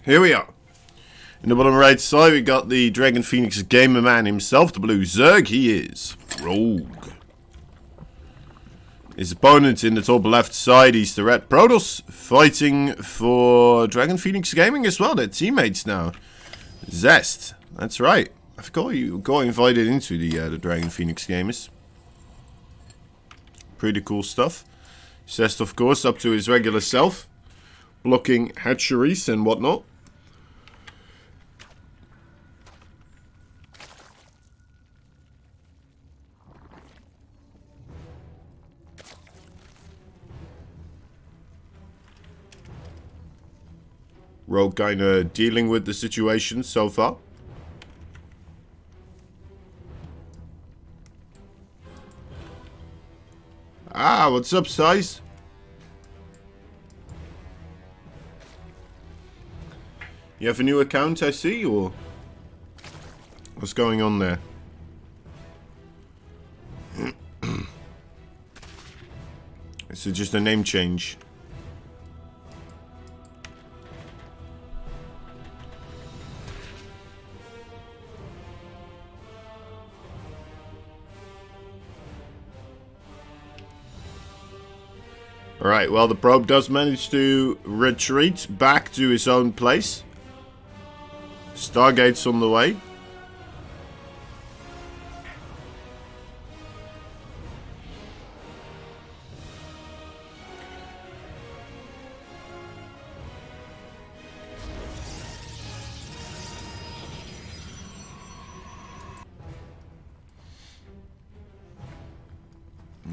Here we are. In the bottom right side, we got the Dragon Phoenix gamer man himself, the blue Zerg. He is Rogue. His opponent in the top left side, he's the red Protoss, fighting for Dragon Phoenix Gaming as well. They're teammates now. ZEST. That's right. I forgot you got invited into the Dragon Phoenix Gamers. Pretty cool stuff. ZEST, of course, up to his regular self, blocking hatcheries and whatnot. Rogue kinda dealing with the situation so far. Ah, what's up, Size? You have a new account, I see, or what's going on there? Is it just a name change? Alright, well, the probe does manage to retreat back to his own place. Stargate's on the way.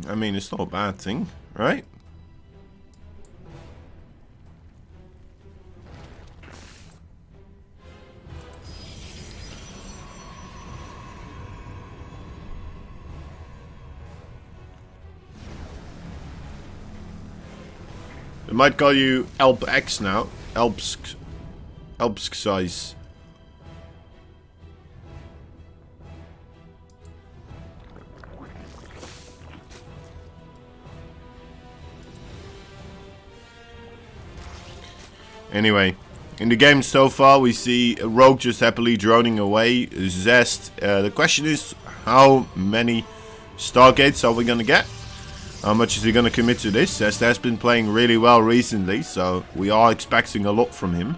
I mean, it's not a bad thing, right? They might call you ElpX now. Elpsk size. Anyway, in the game so far we see Rogue just happily droning away. ZEST. The question is, how many Stargates are we gonna get? How much is he going to commit to this? ZEST has been playing really well recently, so we are expecting a lot from him.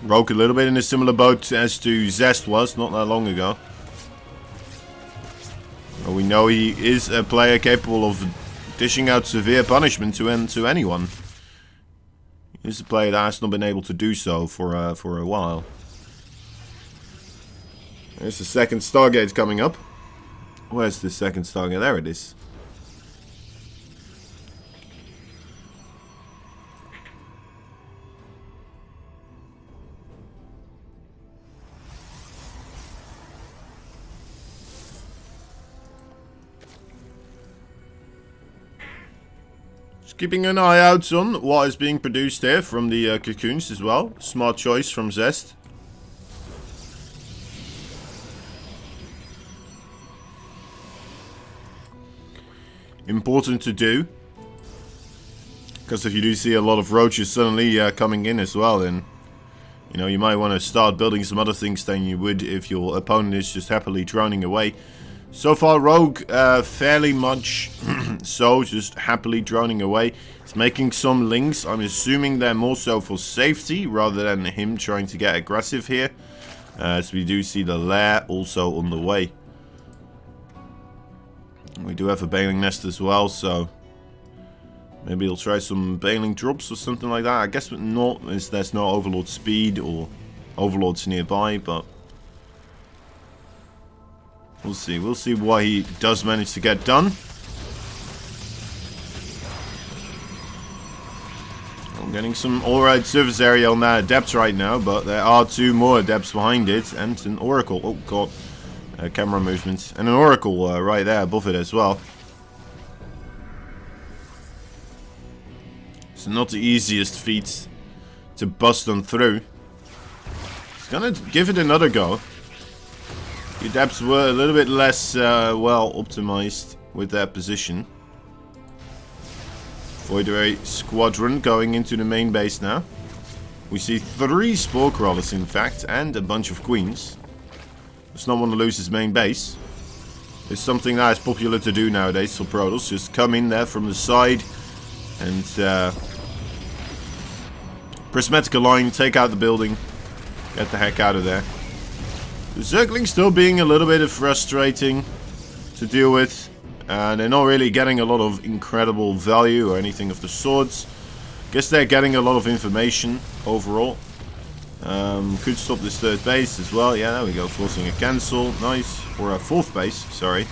Rogue a little bit in a similar boat as to ZEST was not that long ago. Well, we know he is a player capable of dishing out severe punishment to anyone. He's a player that has not been able to do so for a while. There's the second Stargate coming up. Where's the second Stargate? There it is. Just keeping an eye out on what is being produced here from the cocoons as well. Smart choice from ZEST. Important to do, because if you do see a lot of roaches suddenly coming in as well, then you know you might want to start building some other things than you would if your opponent is just happily droning away. So far, Rogue fairly much so, just happily droning away. He's making some links. I'm assuming they're more so for safety rather than him trying to get aggressive here. As we do see the lair also on the way. We do have a bailing nest as well, so maybe he'll try some bailing drops or something like that. I guess not, as there's no overlord speed or overlords nearby, but we'll see. We'll see what he does manage to get done. I'm getting some alright surface area on that adept right now, but there are two more adepts behind it and an oracle. Oh god. Camera movements and an oracle right there above it as well. It's not the easiest feat to bust them through. It's gonna give it another go. The adepts were a little bit less well optimized with their position. Void Ray Squadron going into the main base now. We see 3 spore crawlers, in fact, and a bunch of queens. Does not want to lose his main base. It's something that is popular to do nowadays for Protoss. Just come in there from the side and prismatic align, take out the building, get the heck out of there. The Zergling still being a little bit frustrating to deal with. They're not really getting a lot of incredible value or anything of the sorts. Guess they're getting a lot of information overall. Could stop this 3rd base as well. Yeah, there we go. Forcing a cancel. Nice. Or a 4th base. Sorry.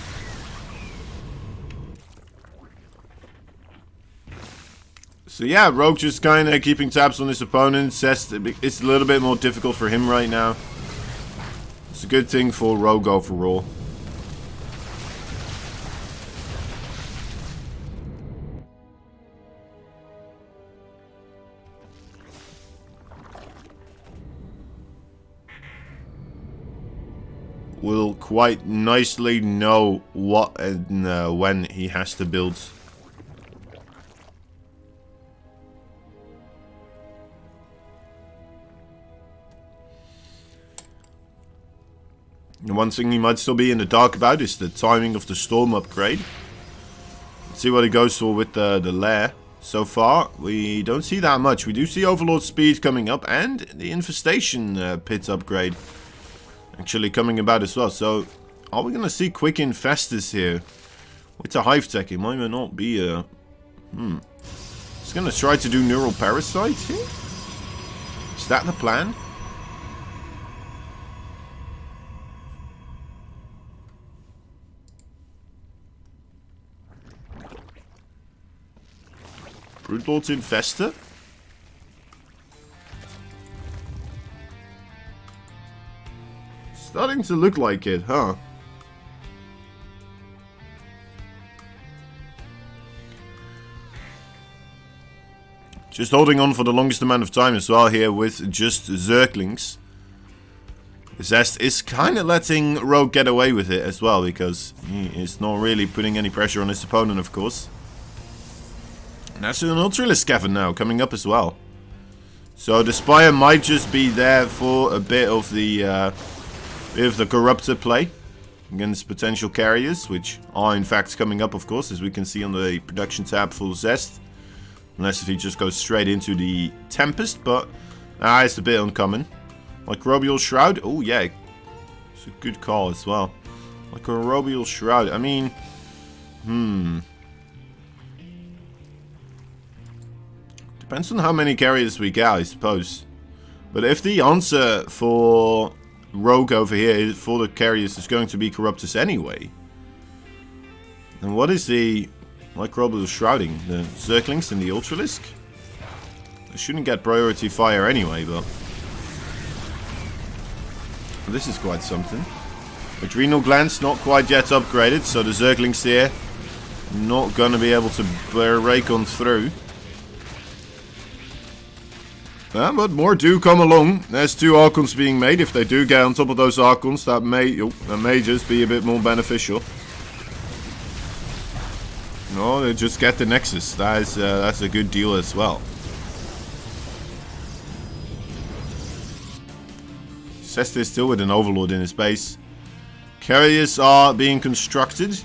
So yeah, Rogue just kind of keeping tabs on his opponent. ZEST, it's a little bit more difficult for him right now. It's a good thing for Rogue overall. Will quite nicely know what and when he has to build. And one thing he might still be in the dark about is the timing of the storm upgrade. Let's see what he goes for with the lair. So far, we don't see that much. We do see Overlord speed coming up and the infestation pit upgrade actually coming about as well. So, are we going to see quick infestors here? With the hive tech, it might not be a... He's going to try to do neural parasite here? Is that the plan? Broodlord's infestor? Starting to look like it, huh? Just holding on for the longest amount of time as well here with just Zerglings. ZEST is kind of letting Rogue get away with it as well, because he is not really putting any pressure on his opponent, of course. And that's an Ultralisk Cavern now coming up as well. So the Spire might just be there for a bit of the Corruptor play against potential carriers, which are in fact coming up, of course, as we can see on the production tab for ZEST. Unless if he just goes straight into the Tempest, but it's a bit uncommon. Microbial Shroud, oh yeah, it's a good call as well. Microbial Shroud, I mean, depends on how many carriers we get, I suppose. But if the answer for Rogue over here for the carriers is going to be Corruptors anyway, then what is the Microbial Shrouding? The Zerglings and the Ultralisk? They shouldn't get priority fire anyway, but this is quite something. Adrenal Glands not quite yet upgraded, so the Zerglings here not gonna be able to break on through. But more do come along. There's 2 Archons being made. If they do get on top of those Archons, that may just be a bit more beneficial. No, they just get the Nexus. That's a good deal as well. ZEST is still with an Overlord in his base. Carriers are being constructed.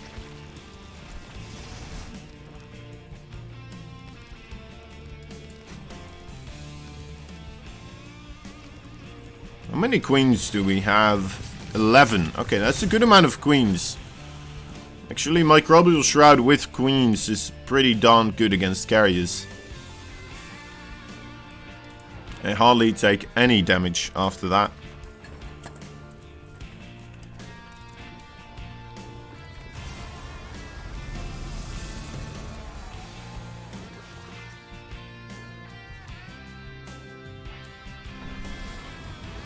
How many queens do we have? 11. Okay, that's a good amount of queens. Actually, Microbial Shroud with queens is pretty darn good against carriers. They hardly take any damage after that.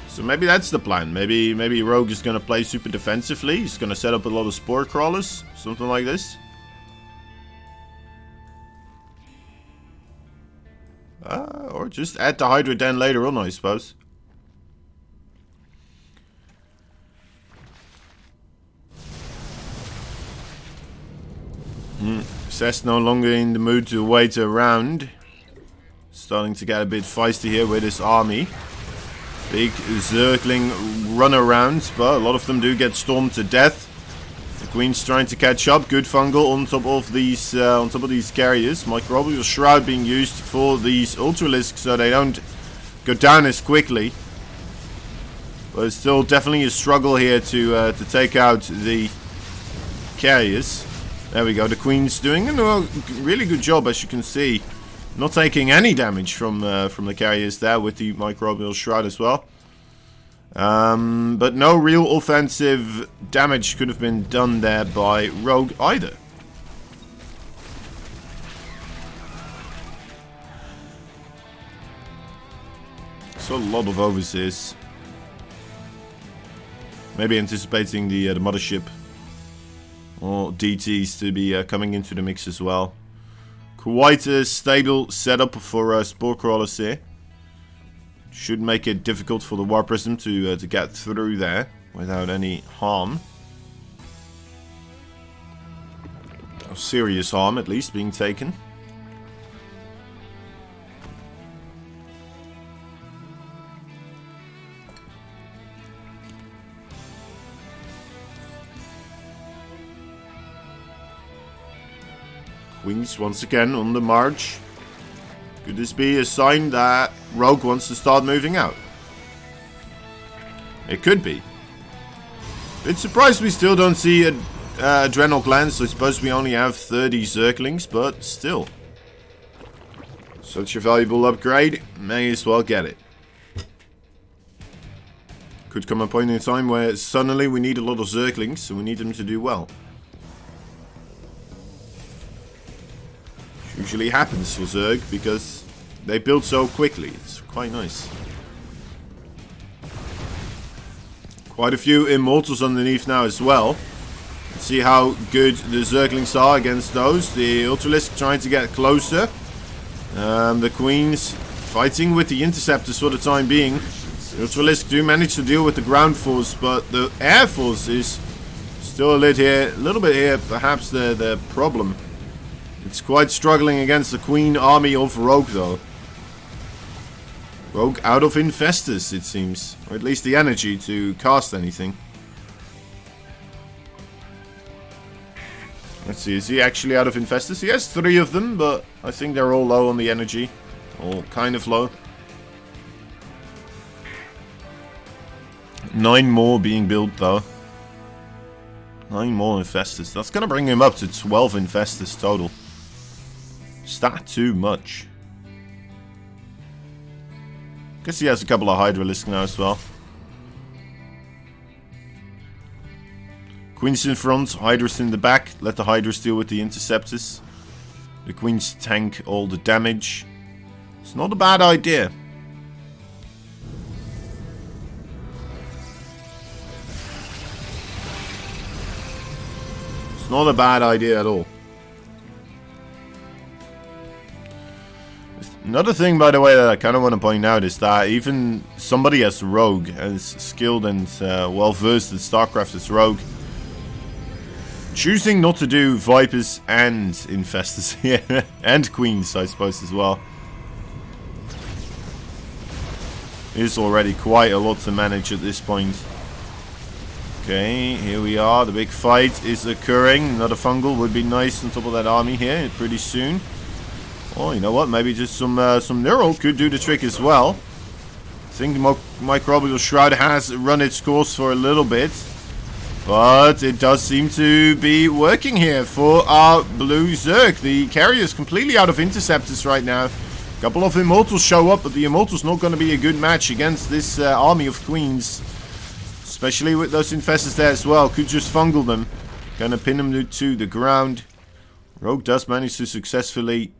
So maybe that's the plan. Maybe Rogue is going to play super defensively. He's going to set up a lot of Spore Crawlers. Something like this. Or just add the Hydra Den later on, I suppose. ZEST no longer in the mood to wait around. starting to get a bit feisty here with his army. Big circling runaround, but a lot of them do get stormed to death. The Queen's trying to catch up. Good fungal on top of these carriers. Microbial Shroud being used for these Ultralisks so they don't go down as quickly. But it's still definitely a struggle here to take out the carriers. There we go. The Queen's doing a really good job, as you can see. Not taking any damage from the carriers there with the Microbial Shroud as well. But no real offensive damage could have been done there by Rogue either. So a lot of overseers. Maybe anticipating the mothership or DTs to be coming into the mix as well. Quite a stable setup for Spore Crawlers here. Should make it difficult for the War Prism to get through there without any harm. Or serious harm at least being taken. Queens once again on the march. Could this be a sign that Rogue wants to start moving out? It could be. Bit surprised we still don't see Adrenal Glands. I suppose we only have 30 Zerglings, but still. Such a valuable upgrade, may as well get it. Could come a point in time where suddenly we need a lot of Zerglings, and we need them to do well. Usually happens for Zerg because they build so quickly. It's quite nice. Quite a few Immortals underneath now as well. Let's see how good the Zerglings are against those. The Ultralisk trying to get closer. The Queens fighting with the Interceptors for the time being. The Ultralisk do manage to deal with the ground force, but the air force is still a little bit here, perhaps the problem. It's quite struggling against the Queen army of Rogue though. Rogue out of Infestors, it seems. Or at least the energy to cast anything. Let's see, is he actually out of Infestors? He has 3 of them, but I think they're all low on the energy. All kind of low. 9 more being built though. 9 more Infestors. That's going to bring him up to 12 Infestors total. Is that too much? Guess he has a couple of Hydralisks now as well. Queen's in front, Hydras in the back. Let the Hydras deal with the Interceptors. The Queens tank all the damage. It's not a bad idea. It's not a bad idea at all. Another thing, by the way, that I kind of want to point out is that even somebody as Rogue, as skilled and well-versed at StarCraft as Rogue, choosing not to do Vipers and Infestors here, and Queens, I suppose, as well, is already quite a lot to manage at this point. Okay, here we are. The big fight is occurring. Another fungal would be nice on top of that army here pretty soon. Oh, you know what? Maybe just some Neural could do the trick as well. I think Microbial Shroud has run its course for a little bit. But it does seem to be working here for our blue Zerg. The carrier is completely out of Interceptors right now. A couple of Immortals show up, but the Immortals not going to be a good match against this army of Queens. Especially with those Infestors there as well. Could just fungal them. Gonna pin them to the ground. Rogue does manage to successfully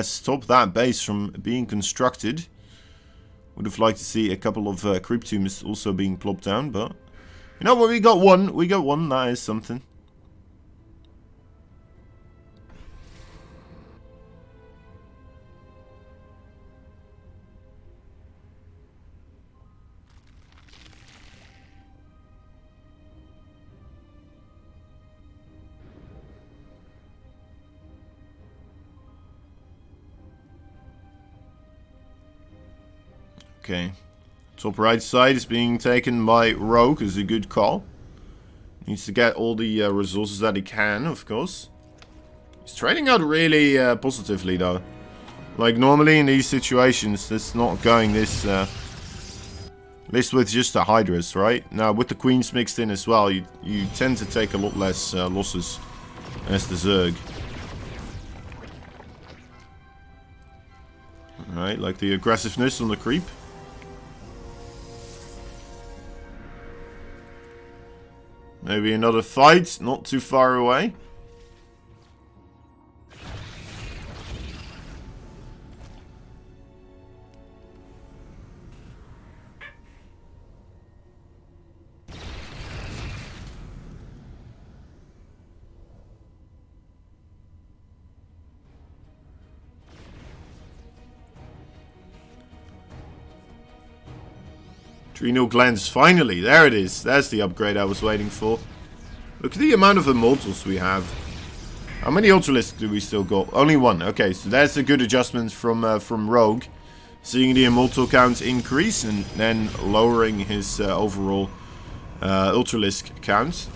stop that base from being constructed. Would have liked to see a couple of creep tombs also being plopped down, but you know what, we got one. We got one, that is something. Okay. Top right side is being taken by Rogue, is a good call. Needs to get all the resources that he can, of course. He's trading out really positively, though. Like, normally in these situations, it's not going this... This with just the Hydras, right? Now, with the Queens mixed in as well, you tend to take a lot less losses as the Zerg. Alright, like the aggressiveness on the creep. Maybe another fight, not too far away. Adrenal glands, finally, there it is. That's the upgrade I was waiting for. Look at the amount of immortals we have. How many ultralisks do we still got? Only one. Okay, so that's a good adjustment from Rogue. Seeing the immortal count increase and then lowering his overall ultralisk count.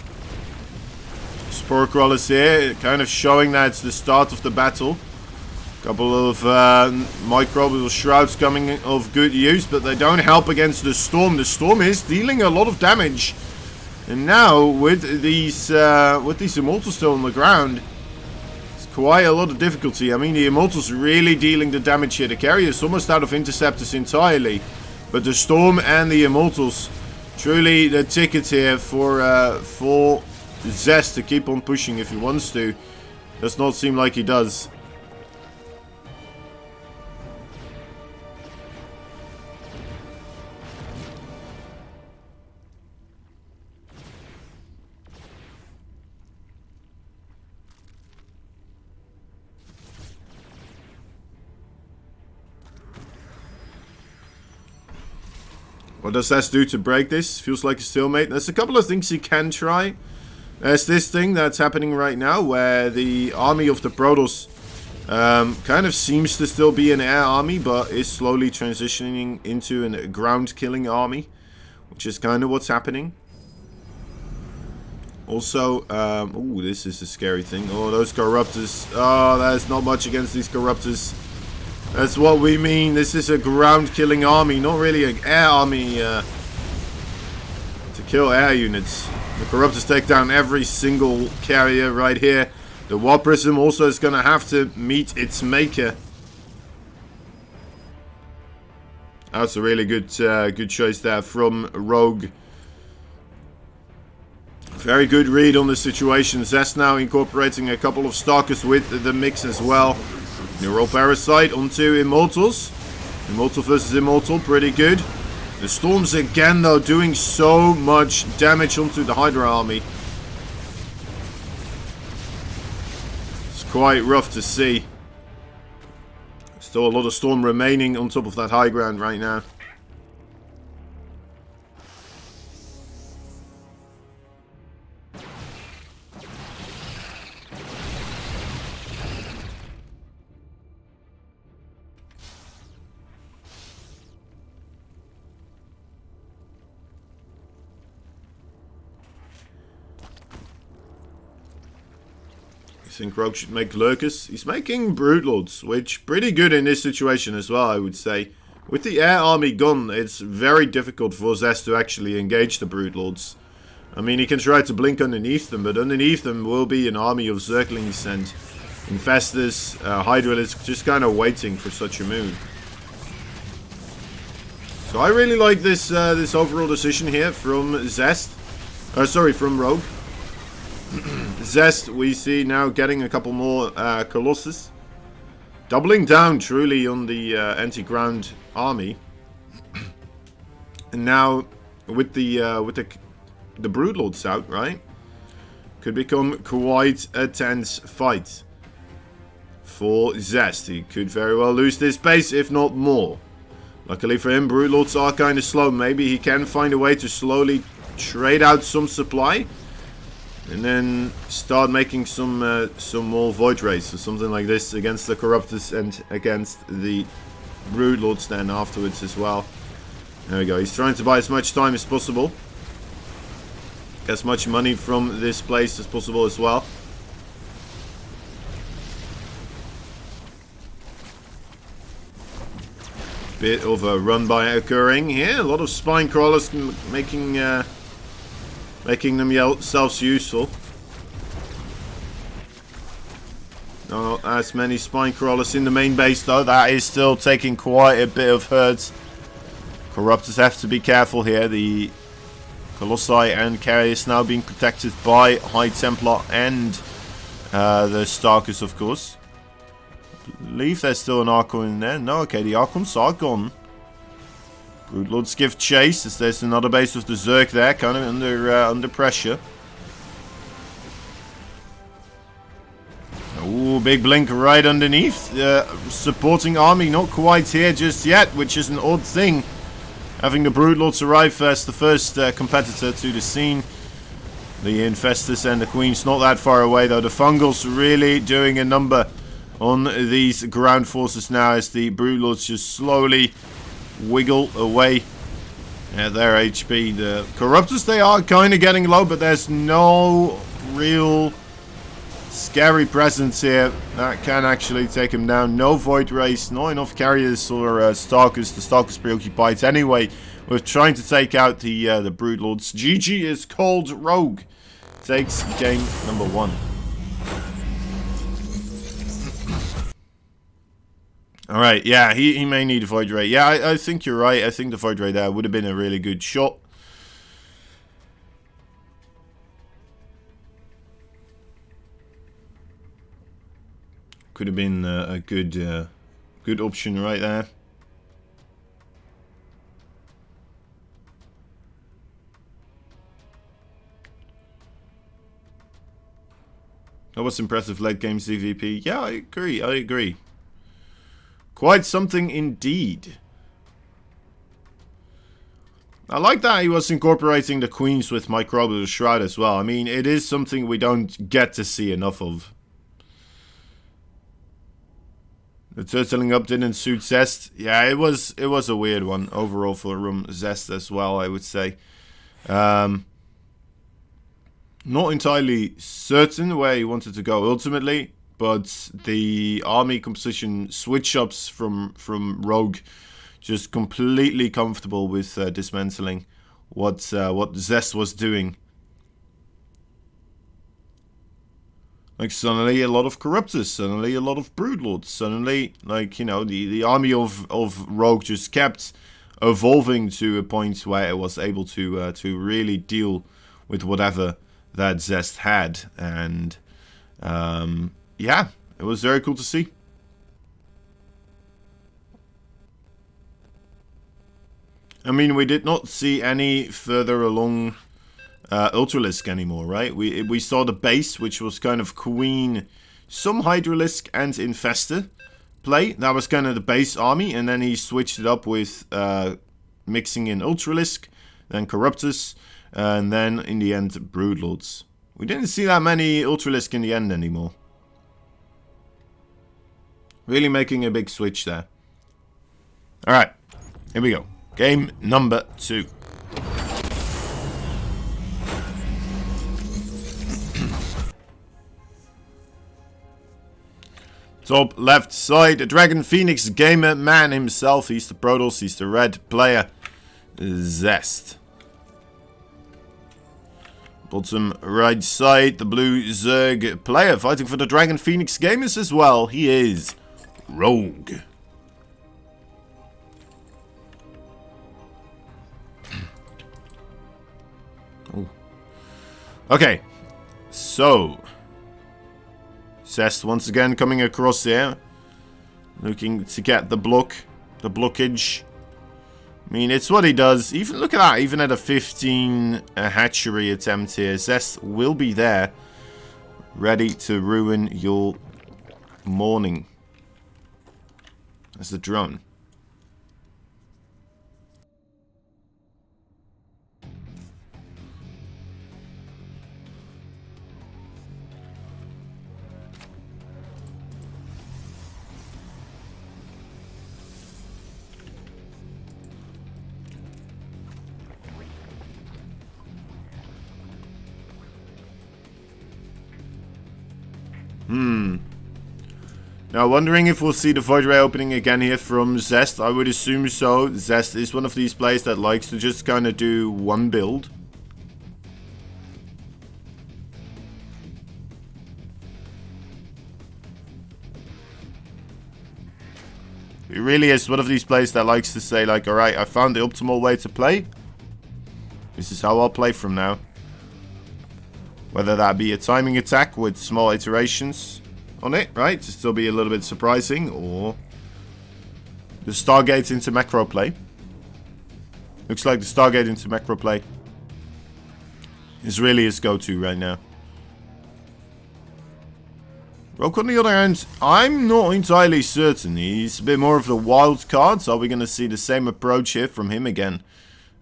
Spore crawlers here, kind of showing that it's the start of the battle. Couple of microbial shrouds coming of good use, but they don't help against the storm. The storm is dealing a lot of damage, and now with these immortals still on the ground, it's quite a lot of difficulty. I mean, the immortals really dealing the damage here. The carrier is almost out of interceptors entirely, but the storm and the immortals truly the ticket here for ZEST to keep on pushing if he wants to. Does not seem like he does. What does ZEST do to break this? Feels like a stalemate. There's a couple of things he can try. There's this thing that's happening right now where the army of the Protoss kind of seems to still be an air army, but is slowly transitioning into a ground killing army, which is kind of what's happening. Also, ooh, this is a scary thing. Oh, those Corruptors. Oh, there's not much against these Corruptors. That's what we mean. This is a ground-killing army, not really an air army to kill air units. The Corruptors take down every single carrier right here. The War Prism also is going to have to meet its maker. That's a really good choice there from Rogue. Very good read on the situation. ZEST now incorporating a couple of Stalkers with the mix as well. Neural Parasite onto Immortals. Immortal versus Immortal, pretty good. The Storms again though doing so much damage onto the Hydra army. It's quite rough to see. Still a lot of Storm remaining on top of that high ground right now. I think Rogue should make Lurkers. He's making Broodlords, which pretty good in this situation as well, I would say. With the air army gone, it's very difficult for ZEST to actually engage the Broodlords. I mean, he can try to blink underneath them, but underneath them will be an army of Zerglings and Infestors, Hydralisks, just kind of waiting for such a move. So I really like this this overall decision here from ZEST. Sorry, from Rogue. ZEST, we see now getting a couple more Colossus. Doubling down truly on the anti-ground army. And now with the Broodlords out, right? Could become quite a tense fight for ZEST. He could very well lose this base, if not more. Luckily for him, Broodlords are kind of slow. Maybe he can find a way to slowly trade out some supply. And then start making some more Void Rays or something like this against the Corruptors and against the Broodlords then afterwards as well. There we go. He's trying to buy as much time as possible. As much money from this place as possible as well. Bit of a run by occurring here. A lot of spine crawlers making themselves useful. Not as many spine crawlers in the main base though. That is still taking quite a bit of herds. Corruptors have to be careful here. The Colossi and Carriers now being protected by High Templar and the Starkers, of course. I believe there's still an Archon in there. No, okay, the Archons are gone. Broodlords give chase as there's another base of the Zerg there, kind of under pressure. Ooh, big blink right underneath. Supporting army not quite here just yet, which is an odd thing. Having the Broodlords arrive as the first competitor to the scene. The Infestors and the Queens not that far away though. The Fungals really doing a number on these ground forces now as the Broodlords just slowly wiggle away at their HP. The Corruptors, they are kind of getting low, but there's no real scary presence here that can actually take him down. No Void Race, not enough Carriers or Starkers. The Starkers preoccupied anyway with trying to take out the Broodlords. GG is called. Rogue takes game number 1. Alright, yeah, he may need a Void Ray. Yeah, I think you're right. I think the Void Ray there would have been a really good shot. Could have been a good option right there. That was impressive late game CVP. Yeah, I agree. Quite something indeed. I like that he was incorporating the Queens with Microbial Shroud as well. I mean, it is something we don't get to see enough of. The turtling up didn't suit ZEST. Yeah, it was a weird one overall for ZEST as well, I would say. Not entirely certain where he wanted to go ultimately, but the army composition switch-ups from Rogue just completely comfortable with dismantling what ZEST was doing. Like, suddenly a lot of Corruptors, suddenly a lot of Broodlords, suddenly, like, you know, the army of Rogue just kept evolving to a point where it was able to really deal with whatever that ZEST had. And, yeah, it was very cool to see. I mean, we did not see any further along Ultralisk anymore, right? We saw the base, which was kind of Queen, some Hydralisk and Infestor play. That was kind of the base army, and then he switched it up with mixing in Ultralisk, then Corruptors, and then in the end Broodlords. We didn't see that many Ultralisk in the end anymore. Really making a big switch there. Alright, here we go. Game number 2. Top left side, the Dragon Phoenix gamer man himself. He's the Protoss, he's the red player. ZEST. Bottom right side, the blue Zerg player fighting for the Dragon Phoenix gamers as well. He is Rogue. Oh. Okay, so ZEST once again coming across here, looking to get the blockage. I mean, it's what he does. Even look at that, even at a 15 hatchery attempt here, ZEST will be there, ready to ruin your morning. As the drone. Now, wondering if we'll see the Void Ray opening again here from ZEST. I would assume so. ZEST is one of these players that likes to just kind of do one build. He really is one of these players that likes to say, like, alright, I found the optimal way to play. This is how I'll play from now. Whether that be a timing attack with small iterations on it, right, to still be a little bit surprising, or the Stargate into macro play. Looks like the Stargate into macro play is really his go-to right now. Rogue, on the other hand, I'm not entirely certain. He's a bit more of the wild card. So are we going to see the same approach here from him again?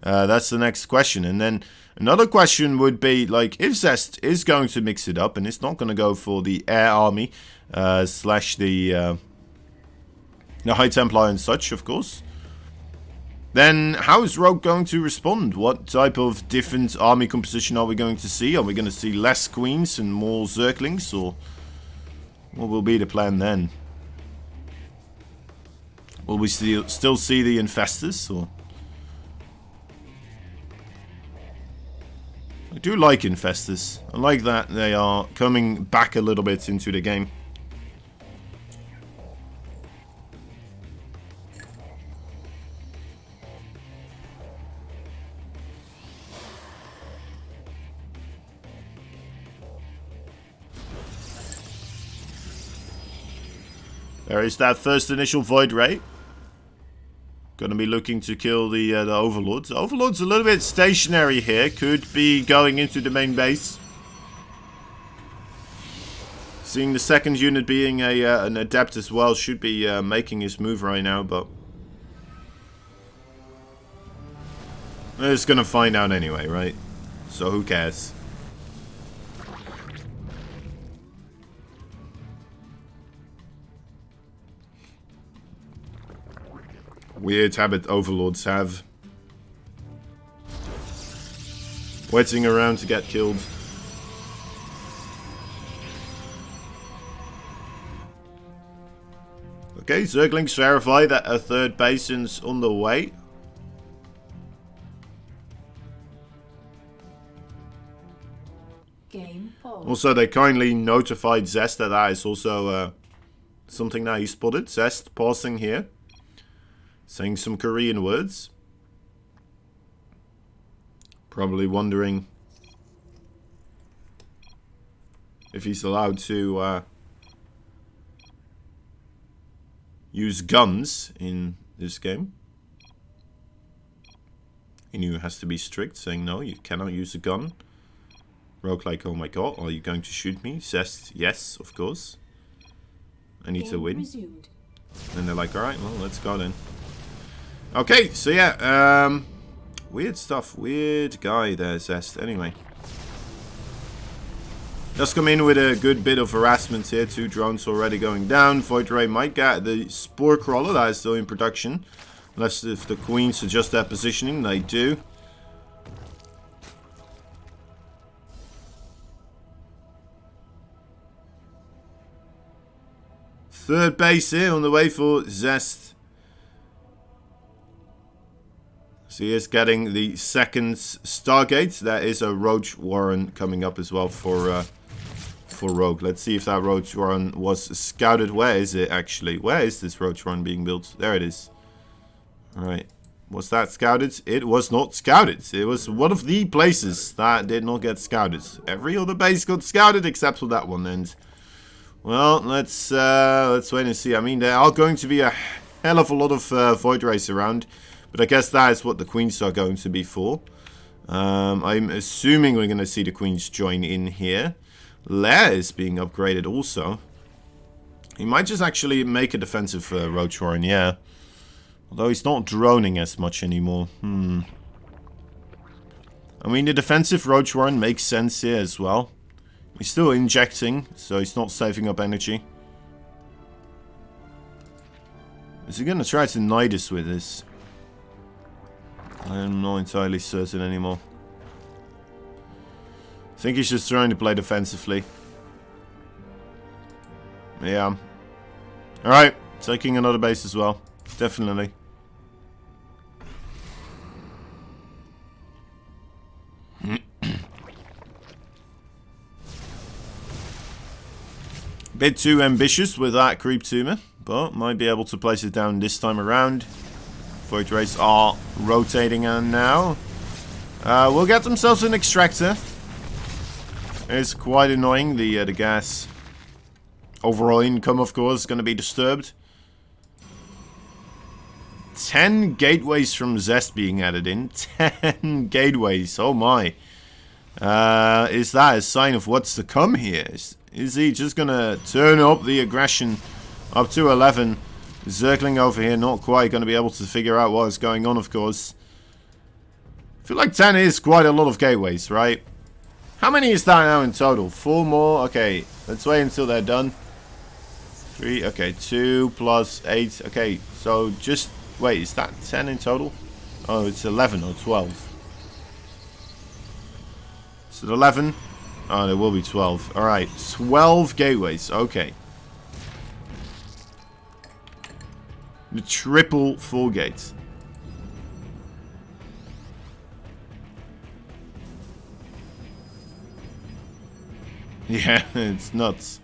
That's the next question. And then another question would be, like, if ZEST is going to mix it up and it's not going to go for the Air Army slash the High Templar and such, of course, then how is Rogue going to respond? What type of different army composition are we going to see? Are we going to see less queens and more zerglings, or what will be the plan then? Will we still see the infestors, or? I do like infestors. I like that they are coming back a little bit into the game. There is that first initial Void Ray. Gonna be looking to kill the Overlord. The Overlord's a little bit stationary here. Could be going into the main base. Seeing the second unit being an adept as well, should be making his move right now, but we're just gonna find out anyway, right? So who cares? Weird habit Overlords have. Waiting around to get killed. Okay, Zerglings verify that a third basin's on the way. Game pause. Also, they kindly notified ZEST that that is also something that he spotted. ZEST pausing here. Saying some Korean words. Probably wondering if he's allowed to use guns in this game. He knew it has to be strict, saying no, you cannot use a gun. Rogue like, oh my god, are you going to shoot me? Says yes, of course. I need to win. Resumed. And they're like, alright, well, let's go then. Okay, so yeah, weird stuff. Weird guy there, Zest. Anyway. Does come in with a good bit of harassment here. 2 drones already going down. Void Ray might get the Spore Crawler that is still in production. Unless if the Queens adjust their positioning, they do. Third base here on the way for Zest. So he is getting the second Stargate. There is a Roach Warren coming up as well for Rogue. Let's see if that Roach Warren was scouted. Where is it actually? Where is this Roach Warren being built? There it is. Alright. Was that scouted? It was not scouted. It was one of the places that did not get scouted. Every other base got scouted except for that one. And well, let's wait and see. I mean, there are going to be a hell of a lot of Void Rays around. But I guess that is what the Queens are going to be for. I'm assuming we're going to see the Queens join in here. Lair is being upgraded also. He might just actually make a defensive Roach Warren, yeah. Although he's not droning as much anymore. I mean, the defensive Roach Warren makes sense here as well. He's still injecting, so he's not saving up energy. Is he going to try to knight us with this? I'm not entirely certain anymore. I think he's just trying to play defensively. Yeah. Alright, taking another base as well. Definitely. Bit too ambitious with that creep tumor, but might be able to place it down this time around. Void Rays are rotating on now. We'll get themselves an extractor. It's quite annoying, the gas. Overall income, of course, is going to be disturbed. 10 gateways from ZEST being added in. 10 gateways, oh my. Is that a sign of what's to come here? Is he just going to turn up the aggression up to 11? Circling over here, not quite going to be able to figure out what is going on, of course. I feel like 10 is quite a lot of gateways, right? How many is that now in total? 4 more? Okay, let's wait until they're done. 3, okay, 2 plus 8. Okay, so just... Wait, is that 10 in total? Oh, it's 11 or 12. Is it 11? Oh, there will be 12. Alright, 12 gateways. Okay. The triple 4 gates. Yeah, it's nuts.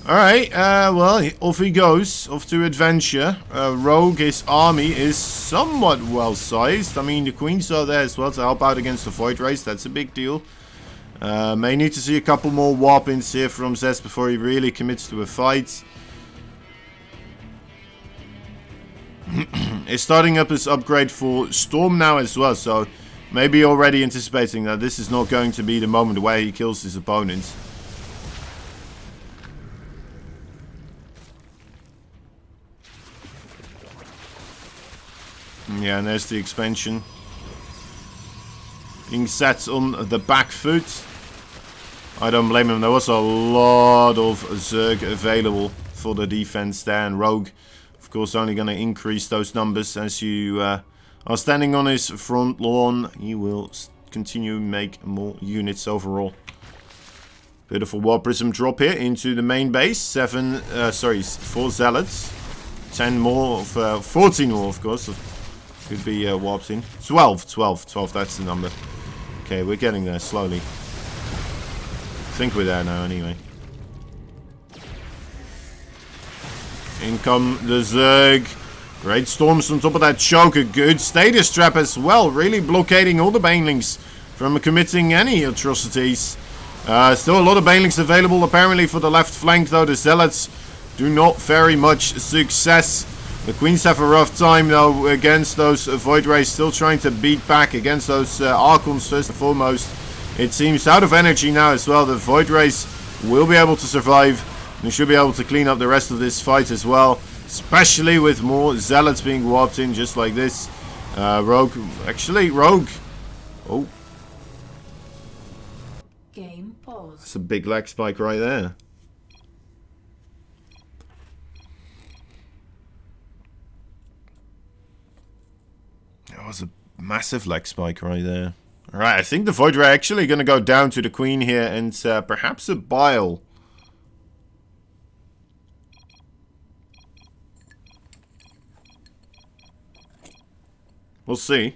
Alright, well, off he goes. Off to adventure. Rogue, his army is somewhat well sized. I mean, the queens are there as well to help out against the Void Race. That's a big deal. May need to see a couple more warp-ins here from ZEST before he really commits to a fight. He's starting up his upgrade for Storm now as well, so maybe already anticipating that this is not going to be the moment where he kills his opponent. Yeah, and there's the expansion. Being set on the back foot. I don't blame him. There was a lot of Zerg available for the defense there. And Rogue, of course, only going to increase those numbers as you are standing on his front lawn. He will continue to make more units overall. Beautiful War Prism drop here into the main base. 4 Zealots. 10 more, 14 more, of course. Could be warped in. 12, that's the number. Okay, we're getting there slowly. I think we're there now anyway. In come the Zerg. Great Storms on top of that choke. A good status trap as well. Really blockading all the Banelings from committing any atrocities. Still a lot of Banelings available apparently for the left flank, though. The Zealots do not very much success. The Queens have a rough time though against those Void Rays, still trying to beat back against those Archons first and foremost. It seems out of energy now as well. The Void Rays will be able to survive. They should be able to clean up the rest of this fight as well. Especially with more Zealots being warped in just like this. Rogue. Oh. Game pause. That's a big lag spike right there. That was a massive leg spike right there. Alright, I think the Void Ray actually going to go down to the Queen here and perhaps a Bile. We'll see.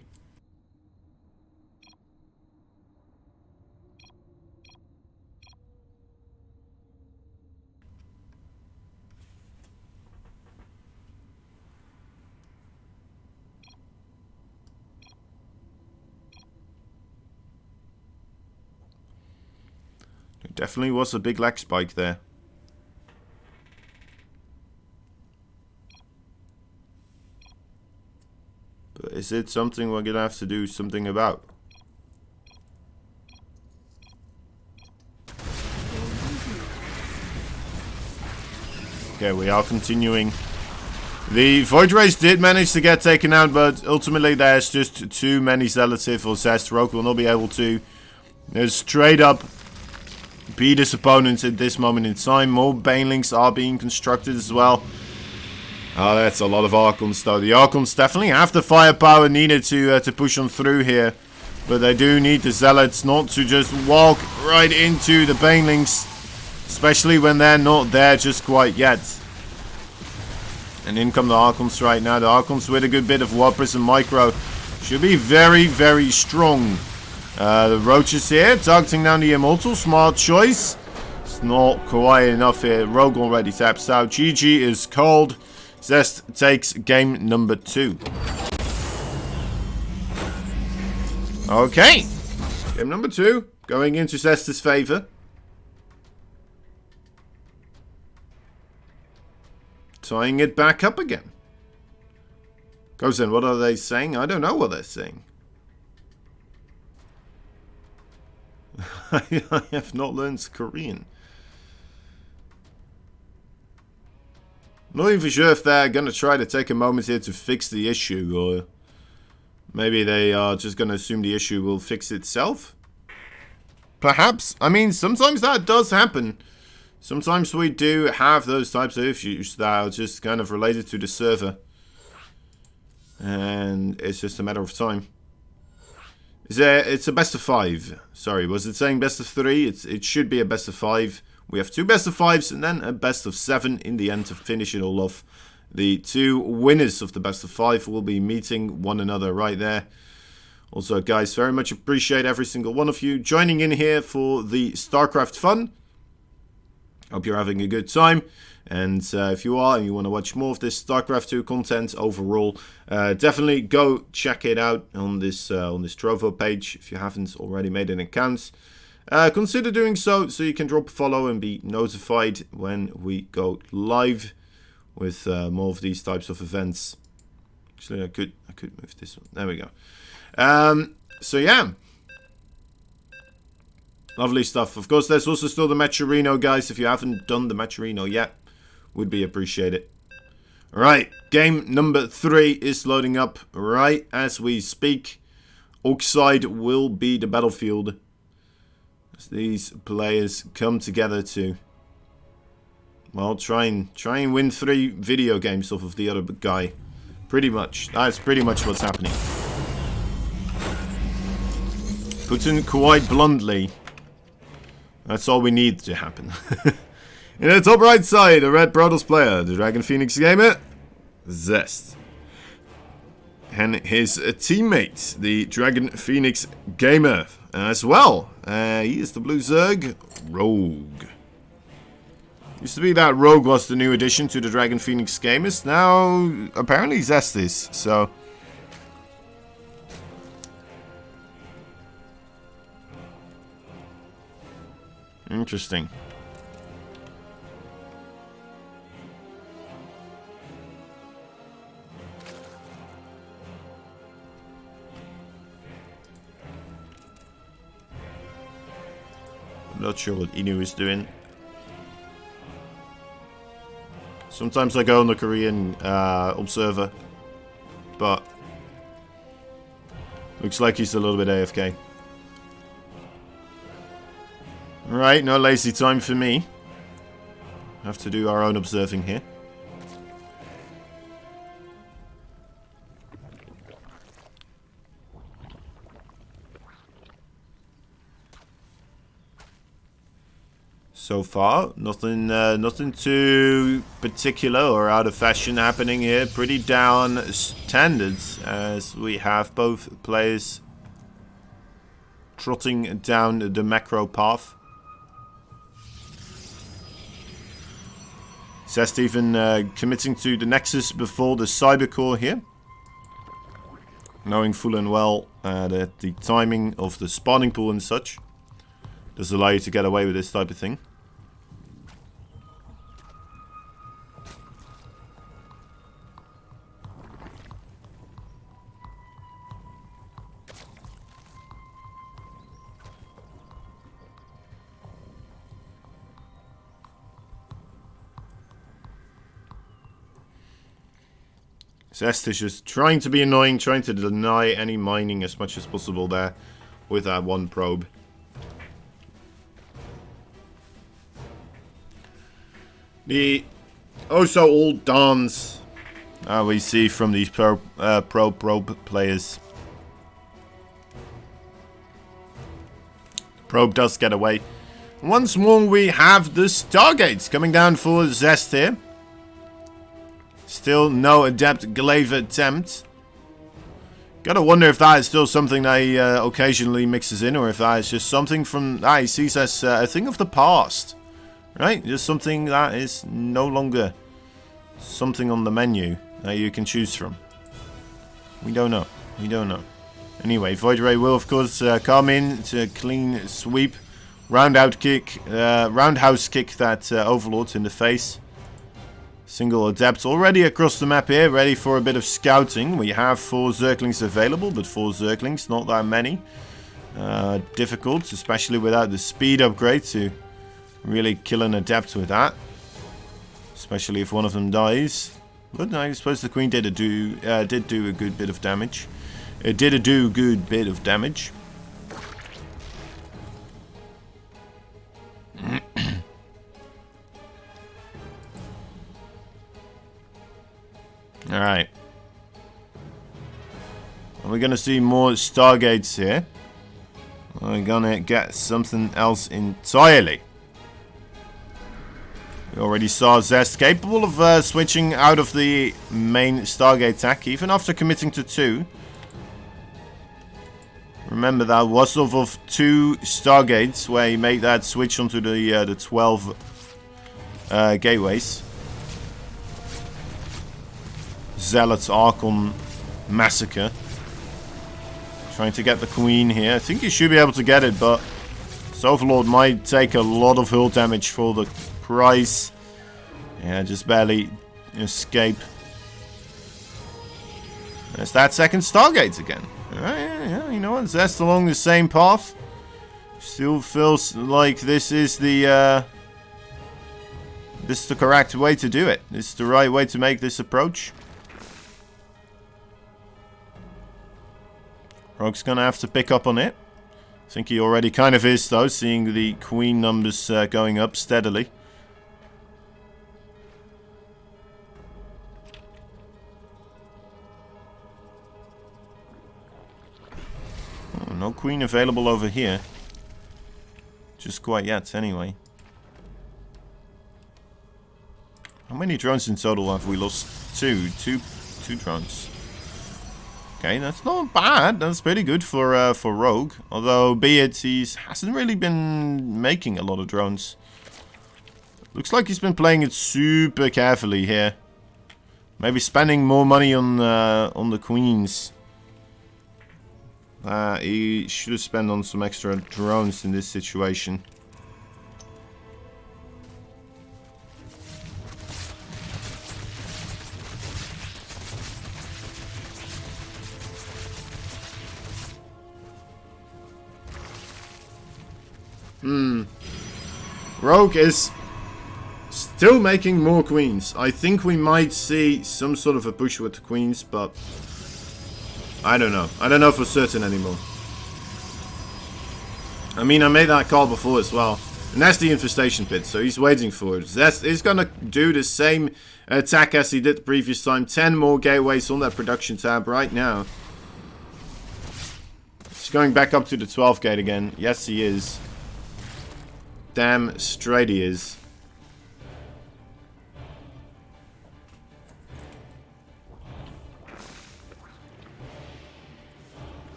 Definitely was a big lag spike there. But is it something we're gonna have to do something about? Okay, we are continuing. The Void Rays did manage to get taken out, but ultimately there's just too many Zealots here for ZEST. Rogue will not be able to straight up beat his opponents at this moment in time. More Banelings are being constructed as well. Oh, that's a lot of Archons though. The Archons definitely have the firepower needed to push on through here. But they do need the Zealots not to just walk right into the Banelings. Especially when they're not there just quite yet. And in come the Archons right now. The Archons with a good bit of Warpers and Micro. Should be very, very strong. The Roaches here, targeting down the Immortal. Smart choice. It's not quite enough here. Rogue already taps out. GG is called. ZEST takes game number 2. Okay. Game number 2. Going into ZEST's favor. Tying it back up again. Kozan, what are they saying? I don't know what they're saying. I have not learned Korean. Not even sure if they're going to try to take a moment here to fix the issue, or maybe they are just going to assume the issue will fix itself. Perhaps. I mean, sometimes that does happen. Sometimes we do have those types of issues that are just kind of related to the server. And it's just a matter of time. It's a best of 5. Sorry, was it saying best of 3? It should be a best of 5. We have 2 best of 5s and then a best of 7 in the end to finish it all off. The 2 winners of the best of 5 will be meeting one another right there. Also, guys, very much appreciate every single one of you joining in here for the StarCraft fun. Hope you're having a good time. And if you are and you want to watch more of this StarCraft 2 content overall, definitely go check it out on this Ro4 page if you haven't already made an account. Consider doing so you can drop a follow and be notified when we go live with more of these types of events. Actually, I could move this one. There we go. So yeah. Lovely stuff. Of course, there's also still the Matcherino, guys. If you haven't done the Matcherino yet, would be appreciated. Alright, game number 3 is loading up right as we speak. Oxide will be the battlefield as these players come together to, well, try and win 3 video games off of the other guy. Pretty much. That's pretty much what's happening. Put in quite bluntly, that's all we need to happen. In the top right side, the Red Brothers player, the Dragon Phoenix gamer, ZEST. And his teammate, the Dragon Phoenix gamer, as well. He is the Blue Zerg Rogue. Used to be that Rogue was the new addition to the Dragon Phoenix gamers. Now, apparently ZEST is, so... Interesting. I'm not sure what Inu is doing. Sometimes I go on the Korean observer, but looks like he's a little bit AFK. Right, no lazy time for me. Have to do our own observing here. So far, nothing too particular or out of fashion happening here. Pretty down standards as we have both players trotting down the macro path. ZEST even committing to the Nexus before the Cybercore here. Knowing full and well that the timing of the spawning pool and such does allow you to get away with this type of thing. ZEST is just trying to be annoying, trying to deny any mining as much as possible there with that one probe. The so old dance we see from these probe players. Probe does get away. Once more we have the Stargates coming down for ZEST here. Still no adept glaive attempt. Gotta wonder if that is still something that he occasionally mixes in, or if that is just something from that he sees as a thing of the past. Right? Just something that is no longer something on the menu that you can choose from. We don't know. We don't know. Anyway, Void Ray will of course come in to clean sweep. Roundhouse kick that Overlord in the face. Single adept already across the map here, ready for a bit of scouting. We have 4 Zerglings available, but 4 Zerglings, not that many. Difficult, especially without the speed upgrade, to really kill an adept with that. Especially if one of them dies. But I suppose the Queen did do a good bit of damage. It did do a good bit of damage. Alright. We're gonna see more Stargates here. We're gonna get something else entirely. We already saw ZEST capable of switching out of the main Stargate attack, even after committing to 2. Remember, that was off of 2 Stargates where he made that switch onto the 12 gateways. Zealots Archon Massacre. Trying to get the Queen here. I think he should be able to get it, but this Overlord might take a lot of hull damage for the price. Yeah, just barely escape. There's that second Stargate again. Yeah, you know what? Zest along the same path. Still feels like this is the correct way to do it. This is the right way to make this approach. Rogue's gonna have to pick up on it. I think he already kind of is, though, seeing the Queen numbers going up steadily. Oh, no Queen available over here. Just quite yet, anyway. How many drones in total have we lost? Two drones. Okay, that's not bad. That's pretty good for Rogue. Although, be it, he hasn't really been making a lot of drones. Looks like he's been playing it super carefully here. Maybe spending more money on the Queens. He should have spent on some extra drones in this situation. Rogue is still making more Queens. I think we might see some sort of a push with the Queens, but I don't know. I don't know for certain anymore. I mean, I made that call before as well. And that's the infestation pit, so he's waiting for it. He's gonna do the same attack as he did the previous time. 10 more gateways on that production tab right now. He's going back up to the 12 gate again. Yes, he is. Damn straight he is.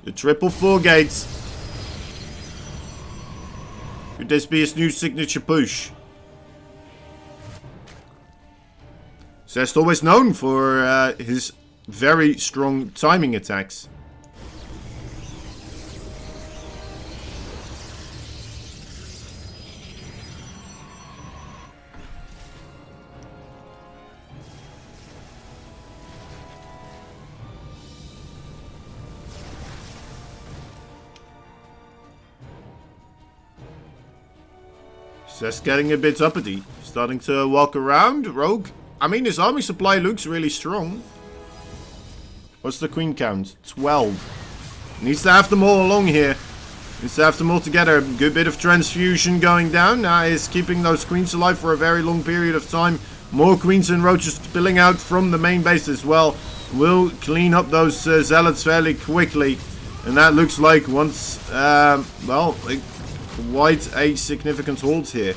The triple 4 gates. Could this be his new signature push? Zest always known for his very strong timing attacks. Just getting a bit uppity. Starting to walk around. Rogue. I mean, his army supply looks really strong. What's the Queen count? 12. Needs to have them all along here. Needs to have them all together. A good bit of transfusion going down. Now is keeping those Queens alive for a very long period of time. More Queens and Roaches spilling out from the main base as well. Will clean up those Zealots fairly quickly. And that looks like once, well, quite a significant hold here.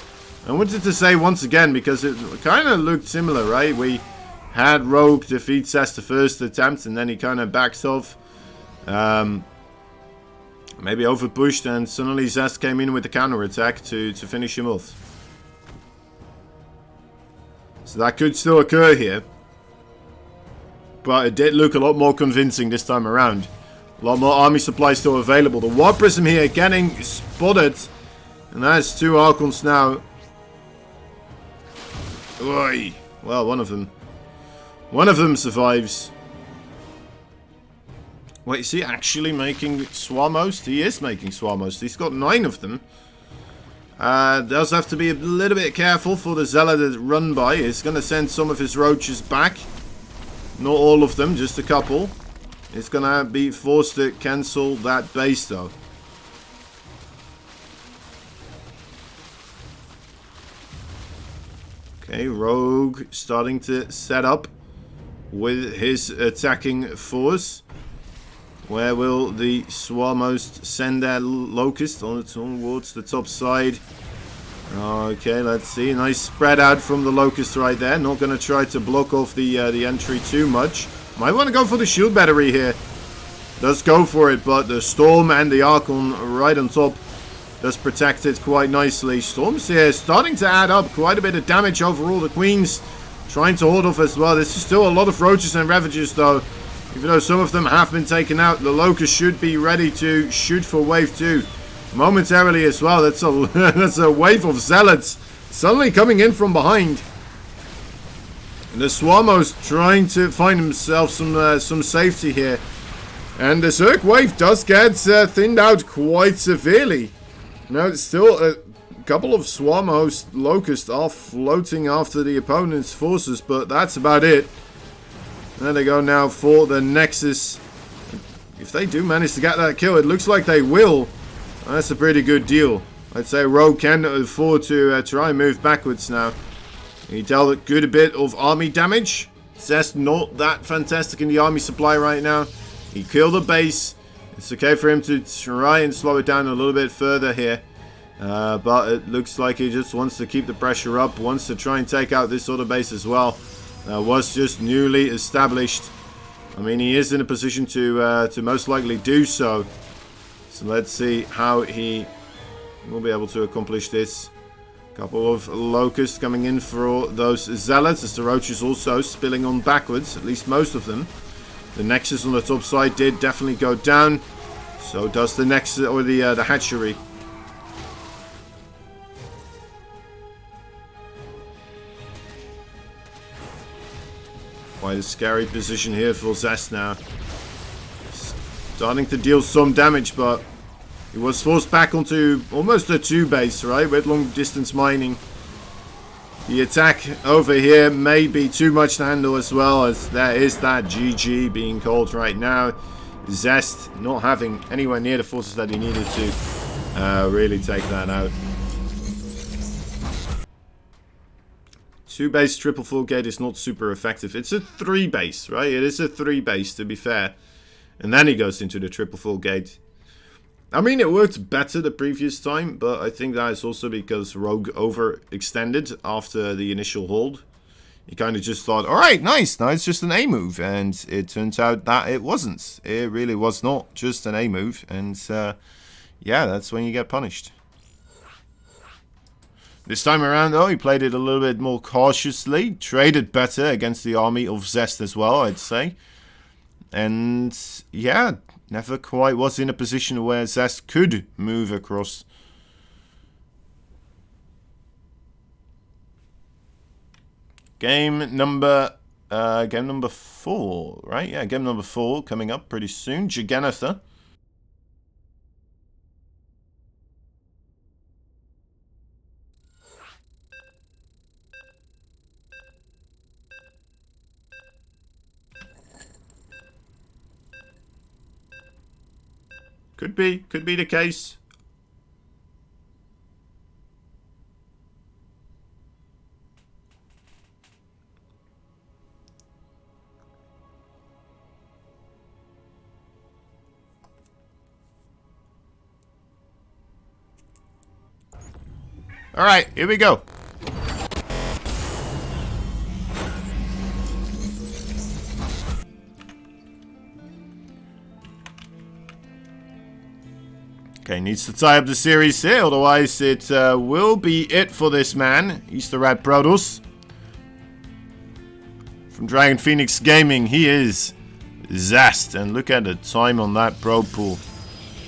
I wanted to say once again, because it kind of looked similar, right? We had Rogue defeat ZEST the first attempt, and then he kind of backs off. Maybe overpushed, and suddenly ZEST came in with the counter-attack to finish him off. So that could still occur here. But it did look a lot more convincing this time around. A lot more army supplies still available. The War Prism here getting spotted. And that's 2 Archons now. Oy. Well, one of them survives. Wait, is he actually making Swarmhost? He is making Swarmhost. He's got 9 of them. Does have to be a little bit careful for the Zealot to run by. He's going to send some of his roaches back. Not all of them, just a couple. It's going to be forced to cancel that base though. Okay, Rogue starting to set up with his attacking force. Where will the Swarmhost send their Locust towards the top side? Okay, let's see. Nice spread out from the Locust right there. Not going to try to block off the entry too much. Might want to go for the shield battery here. Does go for it, but the Storm and the Archon right on top does protect it quite nicely. Storm's here starting to add up quite a bit of damage overall. The Queen's trying to hold off as well. There's still a lot of Roaches and Ravagers though. Even though some of them have been taken out, the Locust should be ready to shoot for wave 2 momentarily as well. That's a that's a wave of Zealots suddenly coming in from behind. And the Swarmhost trying to find himself some safety here. And the Zerg wave does get thinned out quite severely. Now it's still a couple of Swarmhost Locusts are floating after the opponent's forces, but that's about it. There they go now for the Nexus. If they do manage to get that kill, it looks like they will. That's a pretty good deal. I'd say Rogue can afford to try and move backwards now. He dealt a good bit of army damage. ZEST not that fantastic in the army supply right now. He killed the base. It's okay for him to try and slow it down a little bit further here. But it looks like he just wants to keep the pressure up. Wants to try and take out this other base as well. Was just newly established. I mean, he is in a position to most likely do so. So let's see how he will be able to accomplish this. Couple of Locusts coming in for those Zealots, as the Roaches also spilling on backwards, at least most of them. The Nexus on the top side did definitely go down. So does the Nexus, or the hatchery. Quite a scary position here for ZEST now. Starting to deal some damage, but he was forced back onto almost a 2 base, right? With long distance mining. The attack over here may be too much to handle as well, as there is that GG being called right now. ZEST not having anywhere near the forces that he needed to really take that out. 2 base triple full gate is not super effective. It's a 3 base, right? It is a 3 base, to be fair. And then he goes into the triple full gate. I mean, it worked better the previous time, but I think that is also because Rogue overextended after the initial hold. He kind of just thought, alright, nice, now it's just an A move. And it turns out that it wasn't. It really was not just an A move. And yeah, that's when you get punished. This time around, though, he played it a little bit more cautiously. Traded better against the army of ZEST as well, I'd say. And, yeah, never quite was in a position where ZEST could move across. Game number 4, right? Yeah, game number 4 coming up pretty soon. Juggernaut. Could be the case. All right, here we go. Okay, needs to tie up the series here, otherwise it will be it for this man. He's the Red Protoss. From Dragon Phoenix Gaming, he is ZEST. And look at the time on that probe pool.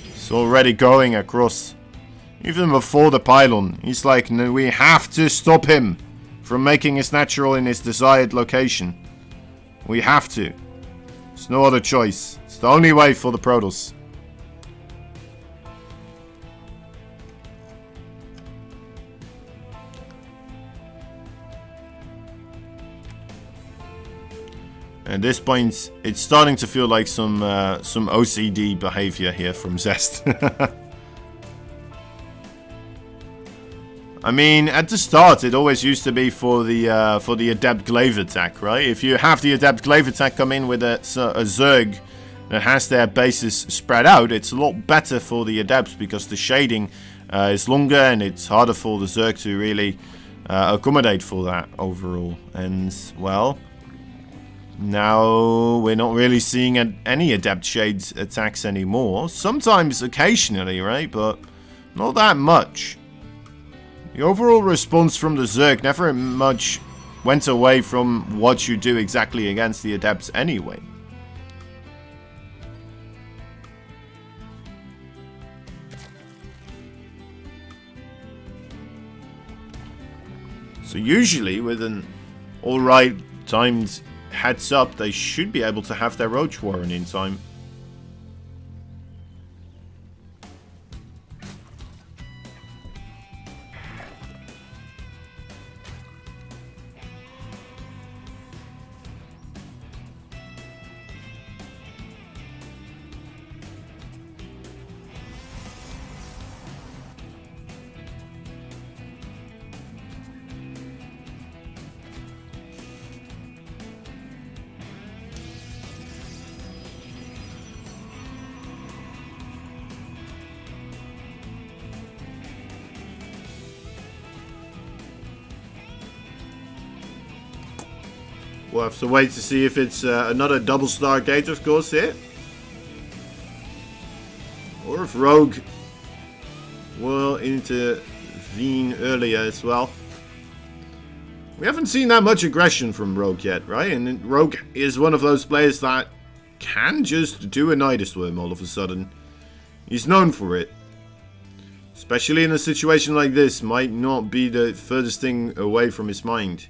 It's already going across. Even before the pylon. He's like, no, we have to stop him from making his natural in his desired location. We have to. There's no other choice. It's the only way for the Protoss. At this point, it's starting to feel like some OCD behavior here from ZEST. I mean, at the start, it always used to be for the Adept Glaive attack, right? If you have the Adept Glaive attack come in with a Zerg that has their bases spread out, it's a lot better for the Adepts because the shading is longer and it's harder for the Zerg to really accommodate for that overall. And, well, now we're not really seeing any Adept Shades attacks anymore. Sometimes, occasionally, right? But not that much. The overall response from the Zerg never much went away from what you do exactly against the Adepts anyway. So usually with an alright timed heads up, they should be able to have their Roach Warren in time. We'll have to wait to see if it's another double Stargate, of course, here. Or if Rogue will intervene earlier as well. We haven't seen that much aggression from Rogue yet, right? And Rogue is one of those players that can just do a Nidus Worm all of a sudden. He's known for it. Especially in a situation like this, might not be the furthest thing away from his mind.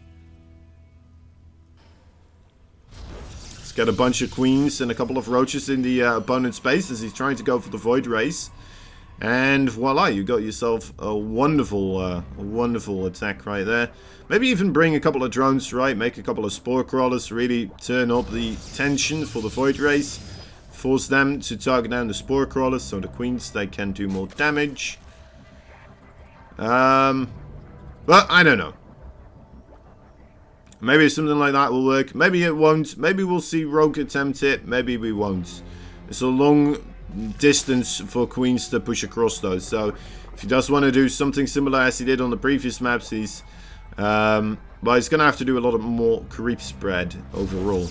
Got a bunch of queens and a couple of roaches in the opponent's space as he's trying to go for the Void Race. And voila, you got yourself a wonderful attack right there. Maybe even bring a couple of drones, right? Make a couple of Spore Crawlers, really turn up the tension for the Void Race. Force them to target down the Spore Crawlers so the queens, they can do more damage. But I don't know. Maybe something like that will work. Maybe it won't. Maybe we'll see Rogue attempt it. Maybe we won't. It's a long distance for queens to push across those. So if he does want to do something similar as he did on the previous maps, he's well, he's going to have to do a lot more creep spread overall.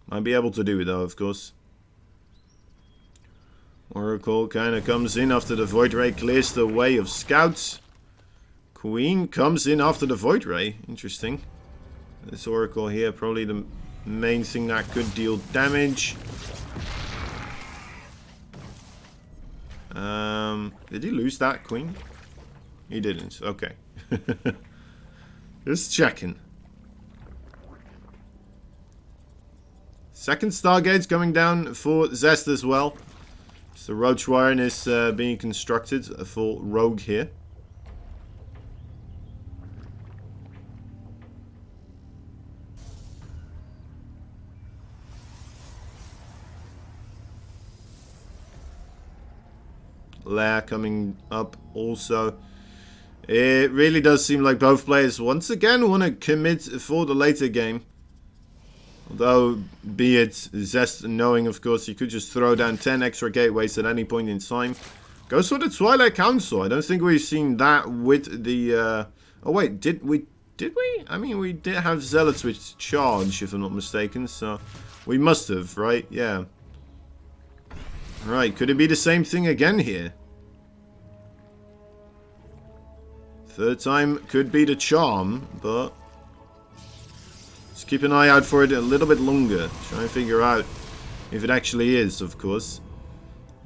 Might be able to do it though, of course. Oracle kind of comes in after the Void Ray clears the way of scouts. Queen comes in after the Void Ray. Interesting. This Oracle here, probably the main thing that could deal damage. Did he lose that Queen? He didn't. Okay. Just checking. Second Stargate's going down for ZEST as well. So Roach Warren is being constructed for Rogue here. Lair coming up also. It really does seem like both players once again want to commit for the later game. Although, be it ZEST knowing, of course, you could just throw down 10 extra gateways at any point in time. Goes for the Twilight Council. I don't think we've seen that with the... Oh, wait. Did we? I mean, we did have Zealots with charge, if I'm not mistaken. So, we must have, right? Yeah. Right. Could it be the same thing again here? Third time could be the charm, but... Let's keep an eye out for it a little bit longer. Try and figure out if it actually is, of course.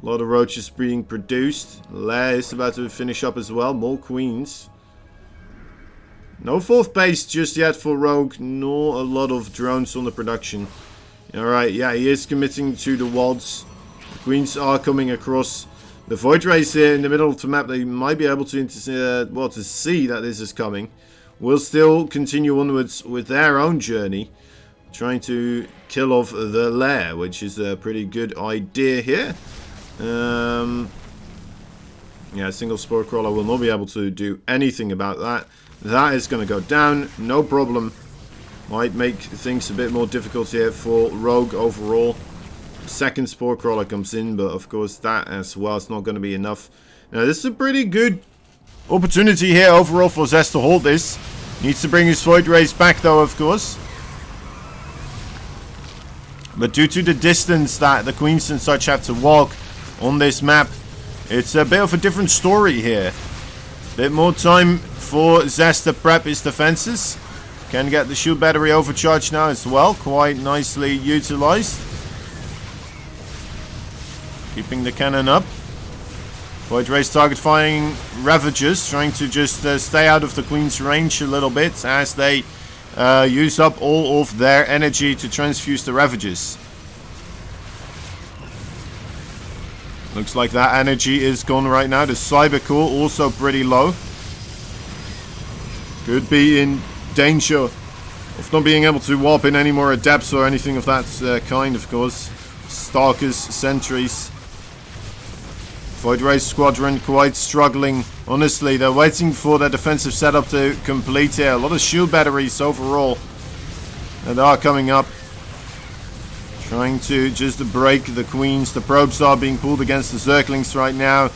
A lot of roaches being produced. Lair is about to finish up as well. More queens. No fourth base just yet for Rogue, nor a lot of drones on the production. Alright, yeah, he is committing to the WADs. The queens are coming across. The Void Rays here in the middle of the map, they might be able to to see that this is coming. Will still continue onwards with their own journey. Trying to kill off the lair, which is a pretty good idea here. Yeah, single Spore Crawler will not be able to do anything about that. That is going to go down, no problem. Might make things a bit more difficult here for Rogue overall. Second Spore Crawler comes in, but of course that as well is not going to be enough. Now this is a pretty good opportunity here overall for ZEST to hold this. Needs to bring his Void Rays back though, of course. But due to the distance that the queens and such have to walk on this map, it's a bit of a different story here. Bit more time for ZEST to prep his defenses. Can get the shield battery overcharged now as well. Quite nicely utilized. Keeping the cannon up. Void Rays target firing Ravagers. Trying to just stay out of the Queen's range a little bit. As they use up all of their energy to transfuse the Ravagers. Looks like that energy is gone right now. The Cyber Core also pretty low. Could be in danger of not being able to warp in any more adepts or anything of that kind, of course. Stalkers, sentries. Void Ray Squadron quite struggling. Honestly, they're waiting for their defensive setup to complete here. A lot of shield batteries overall that are coming up. Trying to just break the queens. The probes are being pulled against the Zerglings right now.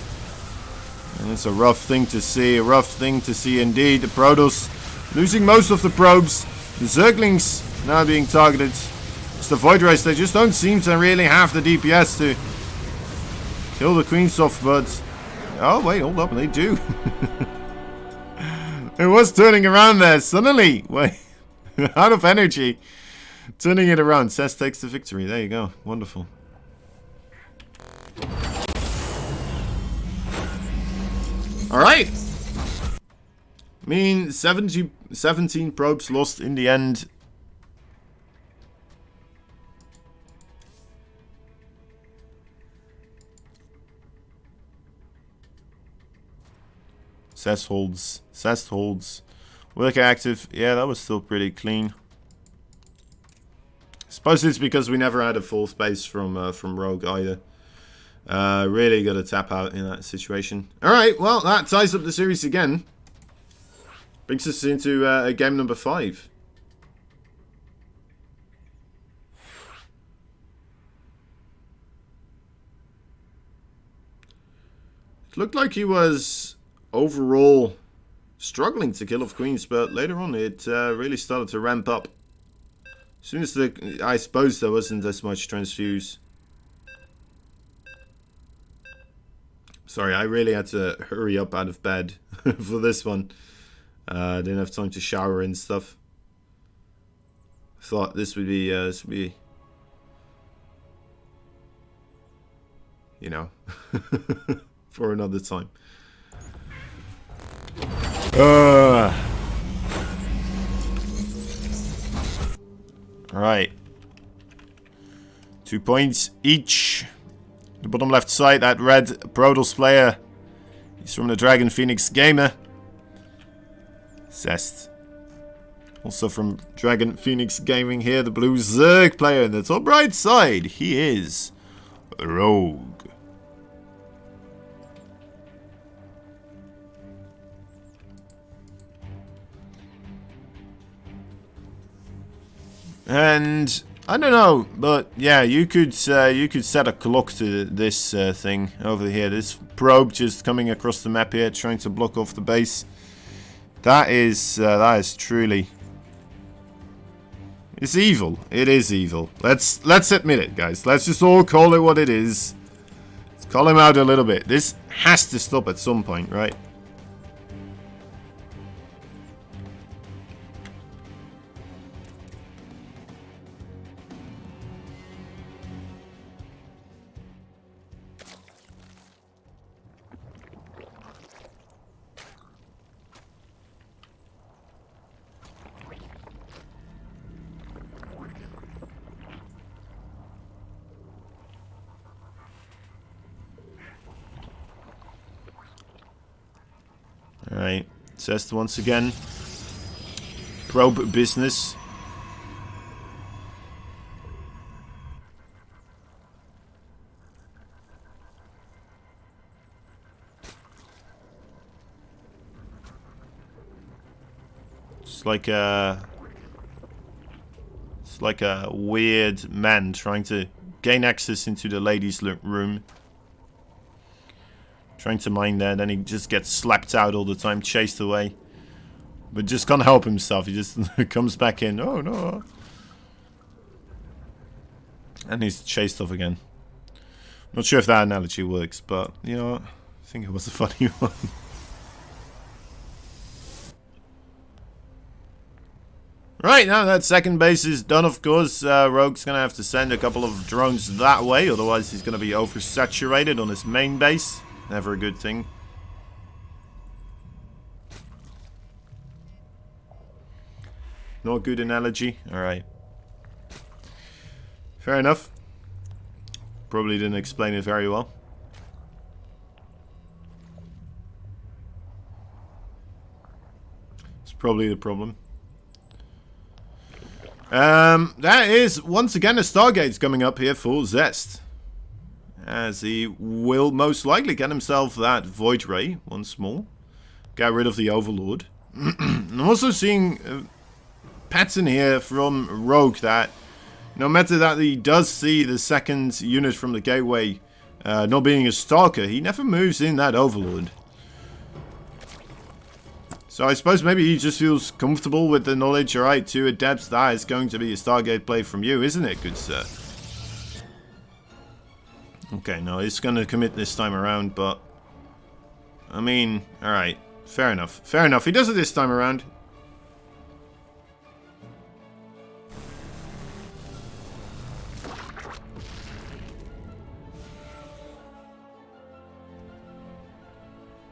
And it's a rough thing to see. A rough thing to see indeed. The Protoss losing most of the probes. The Zerglings now being targeted. It's the Void Rays. They just don't seem to really have the DPS to kill the queens off, but... Oh, wait, hold up. They do. It was turning around there. Suddenly. Wait. Out of energy. Turning it around. ZEST takes the victory. There you go. Wonderful. Alright. I mean, 17 probes lost in the end. ZEST holds. ZEST holds. Work active. Yeah, that was still pretty clean. Suppose it's because we never had a full space from Rogue either. Really got to tap out in that situation. Alright, well, that ties up the series again. Brings us into game number 5. It looked like he was overall struggling to kill off queens, but later on it really started to ramp up. As soon as I suppose there wasn't as much transfuse. Sorry, I really had to hurry up out of bed for this one. Didn't have time to shower and stuff. Thought this would be, you know, for another time. Alright. 2 points each. The bottom left side, that red Protoss player. He's from the Dragon Phoenix Gamer. ZEST. Also from Dragon Phoenix Gaming here, the blue Zerg player. And the top right side, he is Rogue. And I don't know, but yeah, you could set a clock to this thing over here. This probe just coming across the map here, trying to block off the base. That is truly, it's evil. It is evil. Let's admit it, guys. Let's just all call it what it is. Let's call him out a little bit. This has to stop at some point, right? Alright, ZEST once again. Probe business. It's like a weird man trying to gain access into the ladies' room. Trying to mine there, then he just gets slapped out all the time, chased away. But just can't help himself, he just comes back in. Oh no. And he's chased off again. Not sure if that analogy works, but you know, I think it was a funny one. Right, now that second base is done, of course. Rogue's gonna have to send a couple of drones that way, otherwise he's gonna be oversaturated on his main base. Never a good thing. Not a good analogy. Alright. Fair enough. Probably didn't explain it very well. It's probably the problem. That is, once again, a Stargate's coming up here for ZEST. As he will most likely get himself that Void Ray once more. Get rid of the Overlord. I'm also seeing a pattern here from Rogue that no matter that he does see the second unit from the gateway not being a Stalker, he never moves in that Overlord. So I suppose maybe he just feels comfortable with the knowledge, alright, 2 Adepts, that is going to be a Stargate play from you, isn't it, good sir? Okay, no, he's going to commit this time around, but I mean, alright, fair enough. Fair enough, he does it this time around.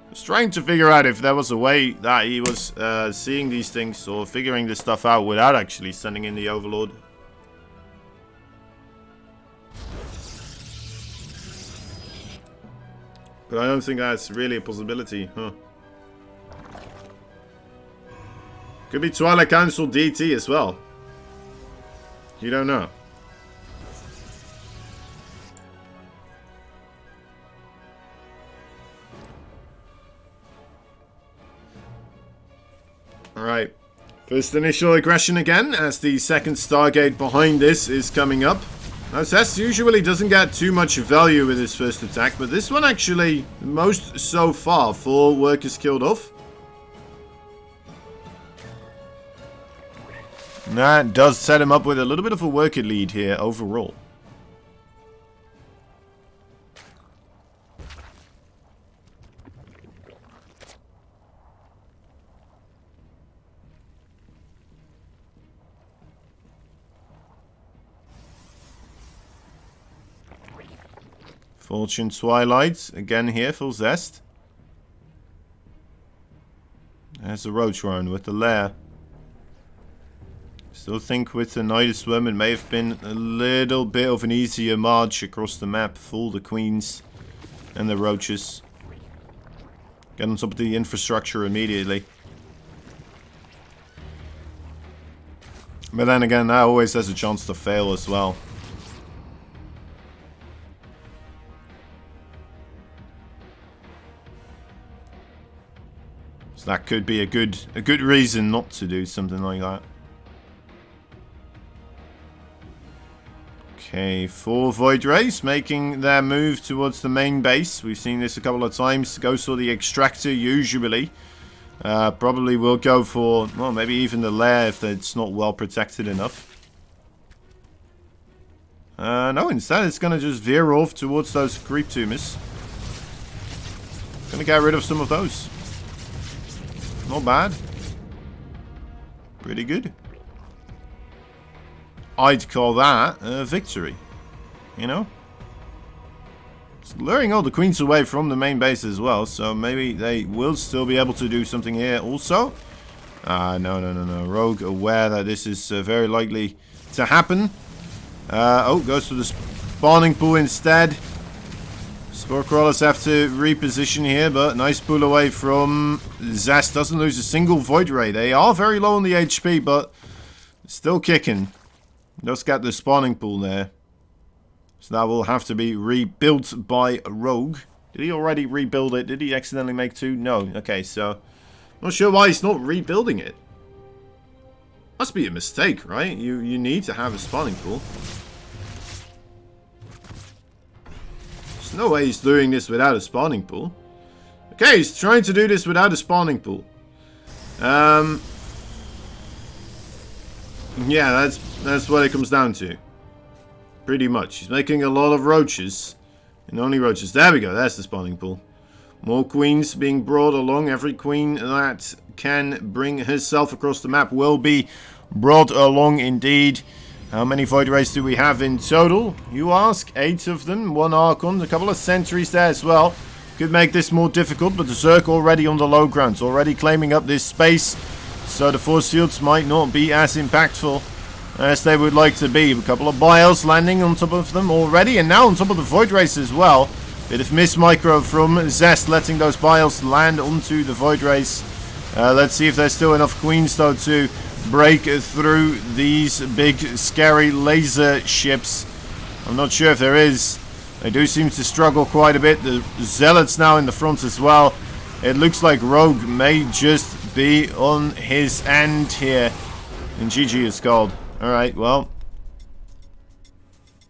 I was trying to figure out if there was a way that he was seeing these things or figuring this stuff out without actually sending in the Overlord. But I don't think that's really a possibility, huh? Could be Twilight Council DT as well. You don't know. Alright. First initial aggression again, as the second Stargate behind this is coming up. Now, ZEST usually doesn't get too much value with his first attack, but this one actually, most so far, 4 workers killed off. And that does set him up with a little bit of a worker lead here overall. Fortune Twilight, again here for ZEST. There's the roach run with the lair. Still think with the Nidus Worm it may have been a little bit of an easier march across the map for the queens and the roaches. Get on top of the infrastructure immediately. But then again, that always has a chance to fail as well. So that could be a good reason not to do something like that. Okay, 4 Void Rays making their move towards the main base. We've seen this a couple of times. Goes for the extractor usually. Probably will go for, well, maybe even the lair if it's not well protected enough. No, instead it's going to just veer off towards those creep tumors. Going to get rid of some of those. Not bad. Pretty good. I'd call that a victory. You know? It's luring all the queens away from the main base as well, so maybe they will still be able to do something here also. No. Rogue aware that this is very likely to happen. Oh, goes for the spawning pool instead. Spore crawlers have to reposition here, but nice pull away from ZEST. Doesn't lose a single Void Ray. They are very low on the HP, but still kicking. Does get the spawning pool there. So that will have to be rebuilt by Rogue. Did he already rebuild it? Did he accidentally make 2? No. Okay, so not sure why he's not rebuilding it. Must be a mistake, right? You need to have a spawning pool. There's no way he's doing this without a spawning pool. Okay, he's trying to do this without a spawning pool. Yeah, that's what it comes down to. Pretty much. He's making a lot of roaches. And only roaches. There we go. That's the spawning pool. More queens being brought along. Every queen that can bring herself across the map will be brought along indeed. How many Void Rays do we have in total? You ask. 8 of them. 1 Archon. A couple of sentries there as well. Could make this more difficult, but the Zerg already on the low grounds. Already claiming up this space. So the force fields might not be as impactful as they would like to be. A couple of bios landing on top of them already. And now on top of the Void Rays as well. Bit of miss micro from ZEST, letting those bios land onto the Void Rays. Let's see if there's still enough queens though to break through these big scary laser ships. I'm not sure if there is. They do seem to struggle quite a bit. The zealots now in the front as well. It looks like Rogue may just be on his end here. And GG is called. Alright, well,